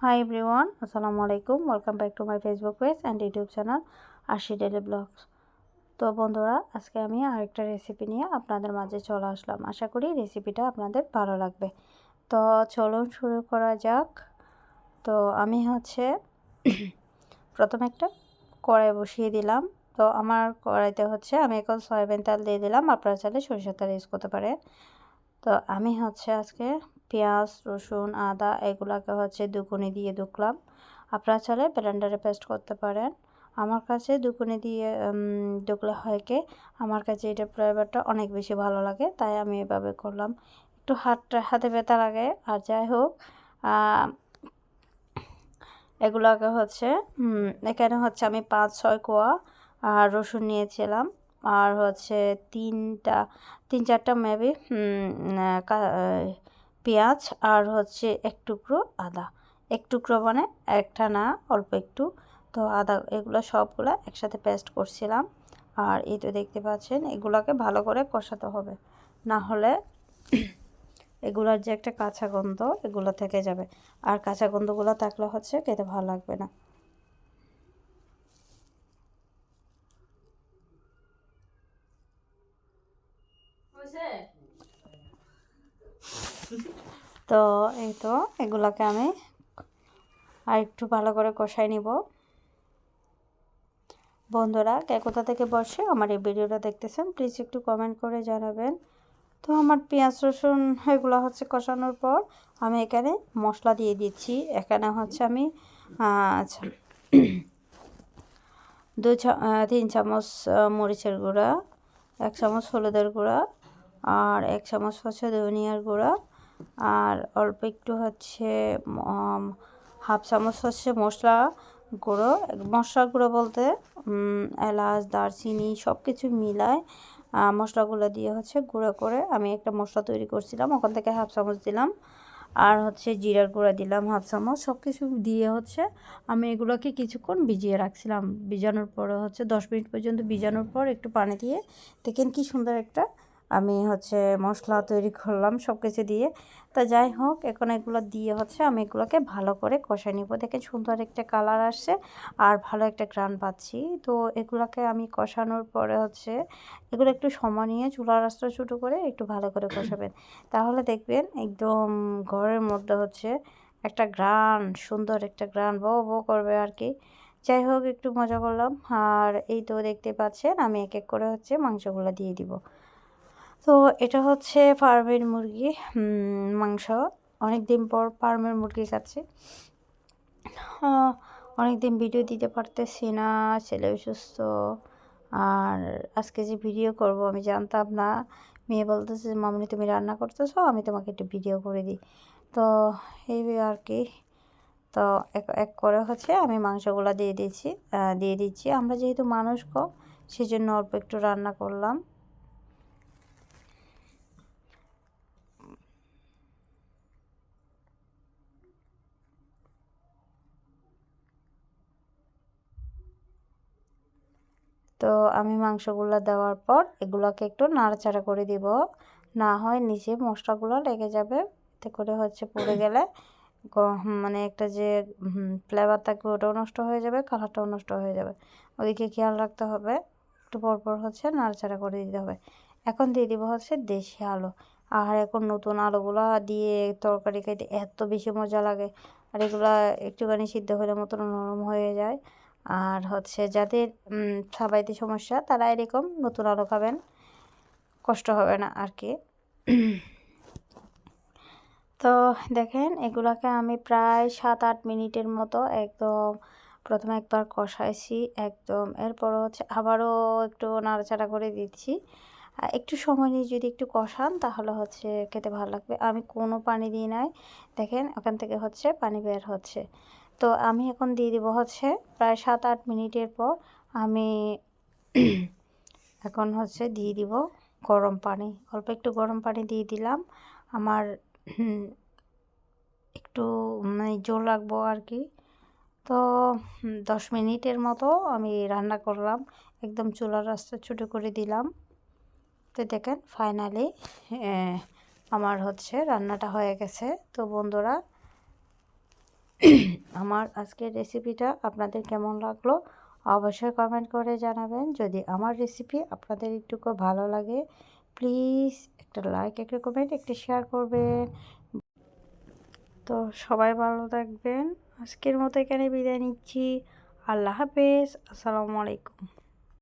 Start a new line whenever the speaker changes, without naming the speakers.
Hi everyone, Assalamualaikum. Welcome back to my Facebook page and YouTube channel আশি daily blogs. তো বন্ধুরা, আজকে আমি আরেকটা রেসিপি নিয়ে আপনাদের মাঝে চলে আসলাম। আশা করি রেসিপিটা আপনাদের ভালো লাগবে। তো চলুন শুরু করা যাক। তো আমি প্রথমে একটা কড়াই বসিয়ে দিলাম। তো আমার কড়াইতে আমি এখন সয়াবিন তেল দিয়ে দিলাম। আপনারা চাইলে সরিষার তেল ইউজ করতে পারেন। তো আমি আজকে পেঁয়াজ, রসুন, আদা এগুলাকে দুকুনি দিয়ে দুকলাম। আপনারা চাইলে ব্লেন্ডারে পেস্ট করতে পারেন। আমার কাছে দুকুনি দিয়ে দুকলে হয় কি, আমার কাছে এটা ফ্লেভারটা অনেক বেশি ভালো লাগে, তাই আমি এভাবে করলাম। একটু হাতে ব্যথা লাগে, আর যাই হোক এগুলাকে এখানে আমি 5-6 কোয়া রসুন নিয়েছিলাম, আর তিন চারটা মেবি পেঁয়াজ, আর এক টুকরো আদা। এক টুকরো মানে একটা না, অল্প একটু। তো আদা এগুলো সবগুলো একসাথে পেস্ট করছিলাম। আর এই তো দেখতে পাচ্ছেন, এগুলাকে ভালো করে কষাতে হবে, না হলে এগুলার যে একটা কাঁচা গন্ধ এগুলো থেকে যাবে, আর কাঁচা গন্ধগুলো থাকলে খেতে ভালো লাগবে না। তো এই তো এগুলাকে আমি আর একটু ভালো করে কষাই নিব। বন্ধুরা, কে কোথা থেকে বসে আমার এই ভিডিওটা দেখতেছেন প্লিজ একটু কমেন্ট করে জানাবেন। তো আমার পেঁয়াজ রসুন এগুলো কষানোর পর আমি এখানে মশলা দিয়ে দিচ্ছি। এখানে আমি আচ্ছা 3 চামচ মরিচের গুঁড়া, 1 চামচ হলুদের গুঁড়া, আর 1 চামচ ধনিয়ার গুঁড়া, আর অল্প একটু হাফ চামচ মশলা গুঁড়ো বলতে এলাচ, দারচিনি সব কিছু মিলায় মশলাগুলো দিয়ে গুঁড়ো করে আমি একটা মশলা তৈরি করছিলাম, ওখান থেকে হাফ চামচ দিলাম। আর জিরার গুঁড়া দিলাম হাফ চামচ। সব কিছু দিয়ে আমি এগুলোকে কিছুক্ষণ ভিজিয়ে রাখছিলাম। ভিজানোর পরে 10 মিনিট পর্যন্ত ভিজানোর পর একটু পানি দিয়ে দেখেন কি সুন্দর একটা আমি মশলা তৈরি করলাম সব কিছু দিয়ে। তা যাই হোক, এখন এগুলো দিয়ে আমি এগুলোকে ভালো করে কষাই নিব। দেখেন সুন্দর একটা কালার আসছে আর ভালো একটা ঘ্রাণ পাচ্ছি। তো এগুলোকে আমি কষানোর পরে এগুলো একটু সময় নিয়ে চুলার আঁচটা ছোটো করে একটু ভালো করে কষাবেন, তাহলে দেখবেন একদম ঘরের মধ্যে একটা ঘ্রাণ, সুন্দর একটা ঘ্রাণ বো বো করবে আর কি। যাই হোক, একটু মজা করলাম। আর এই তো দেখতে পাচ্ছেন আমি এক এক করে মাংসগুলো দিয়ে দিব। তো এটা ফার্মের মুরগি মাংস। অনেক দিন পর ফার্মের মুরগি খাচ্ছি। অনেক দিন ভিডিও দিতে পারতেছি না, ছেলে অসুস্থ। আর আজকে যে ভিডিও করব আমি জানতাম না। মেয়ে বলতেছে, মামনি তুমি রান্না করতেছো, আমি তোমাকে একটু ভিডিও করে দিই। তো এই আর কি। তো এক এক করে আমি মাংসগুলো দিয়ে দিচ্ছি। আমরা যেহেতু মানুষ কম, সেজন্য অল্প একটু রান্না করলাম। তো আমি মাংসগুলো দেওয়ার পর এগুলোকে একটু নাড়াচাড়া করে দিব, না হয় নিচে মশলাগুলো লেগে যাবে। এতে করে পড়ে গেলে মানে একটা যে ফ্লেভার থাকবে ওটাও নষ্ট হয়ে যাবে, কালারটাও নষ্ট হয়ে যাবে। ওদিকে খেয়াল রাখতে হবে। একটু পরপর নাড়াচাড়া করে দিতে হবে। এখন দিয়ে দিব দেশি আলু। আর এখন নতুন আলুগুলো দিয়ে তরকারি খাইতে এত বেশি মজা লাগে। আর এগুলা একটুখানি সিদ্ধ হলে মতন নরম হয়ে যায়। আর যাদের সাবাইতে সমস্যা তারা এরকম নতুন আলু খাবেন, কষ্ট হবে না আর কি। তো দেখেন এগুলাকে আমি প্রায় 7-8 মিনিটের মতো একদম প্রথমে একবার কষাইছি একদম। এরপর আবারও একটু নাড়াচাড়া করে দিচ্ছি। একটু সময় নিয়ে যদি একটু কষান তাহলে খেতে ভালো লাগবে। আমি কোনো পানি দিই নাই, দেখেন ওখান থেকে পানি বের হচ্ছে। তো আমি এখন দিয়ে দিব প্রায় 7-8 মিনিটের পর আমি এখন দিয়ে দিব গরম পানি। অল্প একটু গরম পানি দিয়ে দিলাম। আমার একটু মানে জোর রাখবো আর কি। তো 10 মিনিটের মতো আমি রান্না করলাম, একদম চুলার আঁচটা ছোটো করে দিলাম। তো দেখেন ফাইনালি আমার রান্নাটা হয়ে গেছে। তো বন্ধুরা, আমার আজকের রেসিপিটা আপনাদের কেমন লাগলো অবশ্যই কমেন্ট করে জানাবেন। যদি আমার রেসিপি আপনাদের একটুকু ভালো লাগে প্লিজ একটা লাইক, একটা কমেন্ট, একটা শেয়ার করবেন। তো সবাই ভালো থাকবেন। আজকের মতো এখানে বিদায় নিচ্ছি। আল্লাহ হাফেজ। আসসালামু আলাইকুম।